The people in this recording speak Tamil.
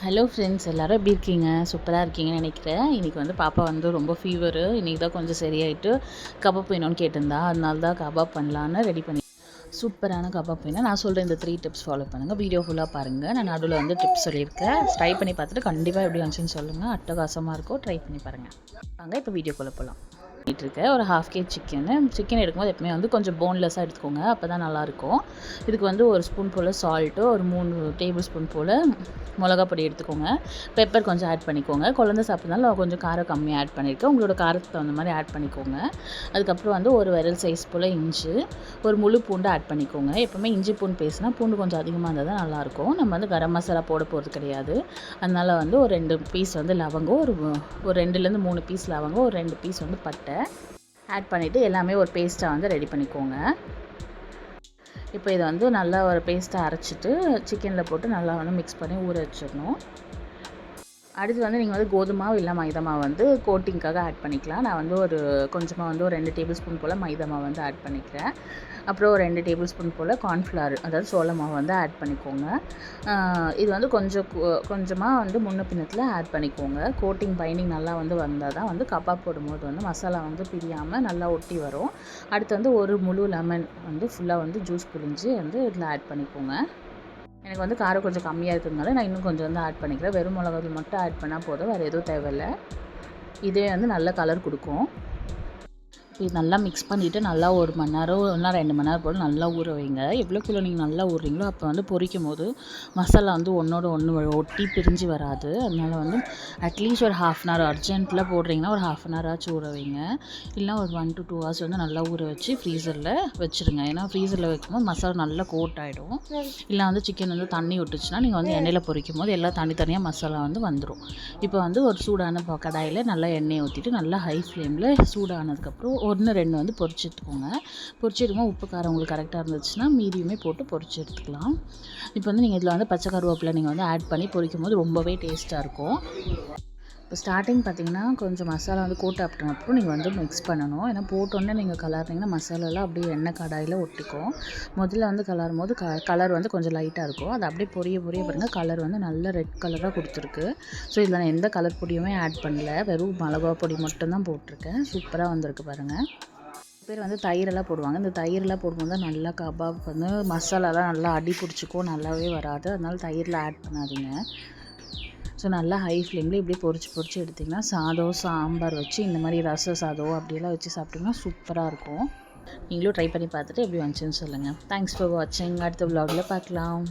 ஹலோ ஃப்ரெண்ட்ஸ், எல்லோரும் எப்படி இருக்கீங்க? சூப்பராக இருக்கீங்கன்னு நினைக்கிறேன். இன்றைக்கி வந்து பாப்பா வந்து ரொம்ப ஃபீவரு. இன்றைக்கி தான் கொஞ்சம் சரியாயிட்டு கபாப் வேணும்னு கேட்டிருந்தா. அதனால தான் கபாப் பண்ணலான்னு ரெடி பண்ணி சூப்பரான கபாப் வேணும். நான் சொல்கிறேன், இந்த 3 டிப்ஸ் ஃபாலோ பண்ணுங்கள். வீடியோ ஃபுல்லாக பாருங்கள். நான் நடுவில் வந்து டிப்ஸ் சொல்லியிருக்கேன். ட்ரை பண்ணி பார்த்துட்டு கண்டிப்பாக எப்படி வந்துச்சுன்னு சொல்லுங்கள். அட்டகாசமாக இருக்கும். ட்ரை பண்ணி பாருங்கள். வாங்க இப்போ வீடியோக்குள்ளே போகலாம். இருக்கேன் ஒரு 1/2 கேஜி சிக்கன் எடுக்கும்போது எப்பவுமே வந்து கொஞ்சம் போன்லெஸ்ஸாக எடுத்துக்கோங்க. அப்போ தான் நல்லாயிருக்கும். இதுக்கு வந்து 1 ஸ்பூன் போல் சால்ட்டு, ஒரு 3 டேபிள் ஸ்பூன் போல் மிளகா பொடி எடுத்துக்கோங்க. பெப்பர் கொஞ்சம் ஆட் பண்ணிக்கோங்க. குழந்தை சாப்பிட்றதுனால கொஞ்சம் காரம் கம்மியாக ஆட் பண்ணியிருக்கேன். உங்களோட காரத்துக்கு தகுந்த மாதிரி ஆட் பண்ணிக்கோங்க. அதுக்கப்புறம் வந்து ஒரு விரல் சைஸ் போல் இஞ்சி, ஒரு முழு பூண்டு ஆட் பண்ணிக்கோங்க. எப்போவுமே இஞ்சி பூண்டு பேஸ்ட்னா பூண்டு கொஞ்சம் அதிகமாக இருந்தால் தான் நல்லாயிருக்கும். நம்ம வந்து கரம் மசாலா போட போகிறது கிடையாது. அதனால் வந்து ஒரு 2 பீஸ் வந்து லவங்கம், ஒரு 2லேருந்து 3 பீஸ் லவங்கம், ஒரு 2 பீஸ் வந்து பட்டை ஆட் பண்ணிவிட்டு எல்லாமே ஒரு பேஸ்ட்டாக வந்து ரெடி பண்ணிக்கோங்க. இப்போ இதை வந்து நல்லா ஒரு பேஸ்ட்டாக அரைச்சிட்டு சிக்கனில் போட்டு நல்லா வந்து மிக்ஸ் பண்ணி ஊற வச்சிடணும். அடுத்து வந்து நீங்கள் வந்து கோதுமை மாவு இல்லை மைதா மாவு வந்து கோட்டிங்காக ஆட் பண்ணிக்கலாம். நான் வந்து கொஞ்சமாக வந்து ஒரு 2 டேபிள் ஸ்பூன் போல் மைதா மாவு வந்து ஆட் பண்ணிக்கிறேன். அப்புறம் ஒரு 2 டேபிள் ஸ்பூன் போல் கார்ன்ஃப்ளவர், அதாவது சோள மாவு வந்து ஆட் பண்ணிக்கோங்க. இது வந்து கொஞ்சமாக வந்து முன்ன பின்னத்தில் ஆட் பண்ணிக்கோங்க. கோட்டிங் பைண்டிங் நல்லா வந்து வந்தால் தான் வந்து கபாப் போடும்போது வந்து மசாலா வந்து பிரியாமல் நல்லா ஒட்டி வரும். அடுத்து வந்து ஒரு முழு லெமன் வந்து ஃபுல்லாக வந்து ஜூஸ் புழிஞ்சு வந்து இதில் ஆட் பண்ணிக்கோங்க. எனக்கு வந்து காரம் கொஞ்சம் கம்மியாக இருக்கிறதுனால நான் இன்னும் கொஞ்சம் வந்து ஆட் பண்ணிக்கிறேன். வெறும் மிளகாத்தூள் மட்டும் ஆட் பண்ணால் போதும், வேறு எதுவும் தேவையில்லை. இதே வந்து நல்ல கலர் கொடுக்கும். இது நல்லா மிக்ஸ் பண்ணிவிட்டு நல்லா 1 மணி நேரம் இல்லைனா 2 மணி நேரம் போல் நல்லா ஊற வைங்க. எவ்வளோக்குள்ள நீங்கள் நல்லா ஊறுறீங்களோ அப்போ வந்து பொரிக்கும் போது மசாலா வந்து ஒன்றோட ஒன்று ஒட்டி பிரிஞ்சு வராது. அதனால் வந்து அட்லீஸ்ட் ஒரு 1/2 அன் ஹவர் அர்ஜென்ட்டில் போடுறீங்கன்னா ஒரு 1/2 அன் ஹவர் ஆச்சு ஊற வைங்க. இல்லைனா ஒரு 1 to 2 ஹவர்ஸ் வந்து நல்லா ஊற வச்சு ஃப்ரீசரில் வச்சுருங்க. ஏன்னா ஃப்ரீசரில் வைக்கும்போது மசாலா நல்லா கோட் ஆகிடும். இல்லை வந்து சிக்கன் வந்து தண்ணி விட்டுச்சுன்னா நீங்கள் வந்து எண்ணெயில் பொரிக்கும் போது எல்லாம் தனித்தனியாக மசாலா வந்து வந்துடும். இப்போ வந்து ஒரு சூடான கடாயில் நல்லா எண்ணெயை ஊற்றிட்டு நல்லா ஹை ஃப்ளேமில் சூடானதுக்கப்புறம் 1 2 வந்து பொரிச்சு எடுத்துக்கோங்க. பொரிச்சு எடுக்கும்போது உப்பு காரம் உங்களுக்கு கரெக்டாக இருந்துச்சுன்னா மீடியமே போட்டு பொரிச்சு எடுத்துக்கலாம். இப்போ வந்து நீங்கள் இதில் வந்து பச்சை கருவேப்பிலை நீங்கள் வந்து ஆட் பண்ணி பொரிக்கும் போது ரொம்பவே டேஸ்ட்டாக இருக்கும். இப்போ ஸ்டார்டிங் பார்த்திங்கன்னா கொஞ்சம் மசாலா வந்து கோட் அப்புறம் நீங்கள் வந்து மிக்ஸ் பண்ணணும். ஏன்னா போட்டோன்னே நீங்கள் கலர்னிங்கன்னா மசாலாலாம் அப்படியே எண்ணெய் கடாயில் ஒட்டிக்கும். முதல்ல வந்து கலரும் போது கலர் வந்து கொஞ்சம் லைட்டாக இருக்கும். அது அப்படியே பொரிய பாருங்கள், கலர் வந்து நல்ல ரெட் கலராக கொடுத்துருக்கு. ஸோ இதில் நான் எந்த கலர் பொடியுமே ஆட் பண்ணல, வெறும் மிளகா பொடி மட்டும்தான் போட்டிருக்கேன். சூப்பராக வந்திருக்கு பாருங்கள். பேர் வந்து தயிரெல்லாம் போடுவாங்க. இந்த தயிரெல்லாம் போடும்போது தான் நல்லா கபாப் வந்து மசாலாலாம் நல்லா அடி பிடிச்சிக்கும், நல்லாவே வராது. அதனால் தயிரில் ஆட் பண்ணாதீங்க. ஸோ நல்லா ஹை ஃப்ளேமில் இப்படி பொரிச்சு எடுத்திங்கன்னா சாதம், சாம்பார் வச்சு இந்த மாதிரி ரசம் சாதம் அப்படியெல்லாம் வச்சு சாப்பிட்டிங்கன்னா சூப்பராக இருக்கும். நீங்களும் ட்ரை பண்ணி பார்த்துட்டு எப்படி வந்துச்சுன்னு சொல்லுங்கள். தேங்க்ஸ் ஃபார் வாட்சிங். அடுத்த vlogல பார்க்கலாம்.